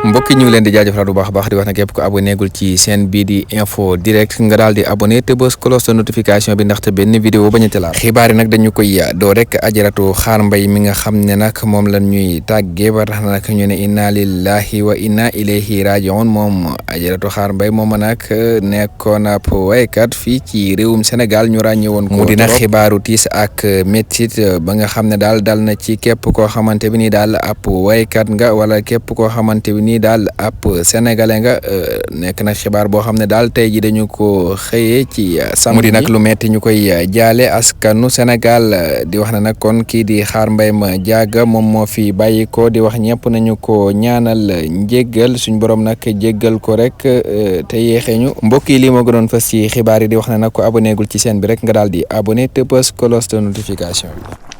mbokki ñu ngi leen di jaajëfal bu baax a baax di wax ne képp ko abonné gul ci chaîne bii di info direct nga daal di abonné te bës cloche de notification bi ndaxte benn vidéo bañ a telaal xibaar yi nag dañu koy doo rek ajaratu xaar mbay mi nga xam ne nag moom lan ñuy tàggee ba tax na nag ñu ne inna lillahi wa inna ilayhi rajiun moom ajaratu xaar mbay moom nag nekkoon ab waykat fii ci réewum Sénégal ñu ràññee woon ko mu dina xibaaru tiis ak métit ba nga xam ne daal dal na ci képp koo xamante bi ni daal ab waykat nga wala képp koo xamante bi nii daal ab sénégalais nga nekk na xibaar boo xam ne daal tey ji dañu ko xëyee ci samedi mu di nag lu metti ñu koy jaale askanu Sénégal di wax ne nag kon kii di Xaar Mbay ma jaaga moom moo fi bàyyi ko di wax ñëpp nañu ko ñaanal njéggal suñ borom nag jéggal ko rek te yéexeeñu mbokk yi lii moo gënoon fas ci xibaar yi di wax ne nag ko abonné gul ci chaîne bi rek nga daal di abonné te bës cloche de notification bi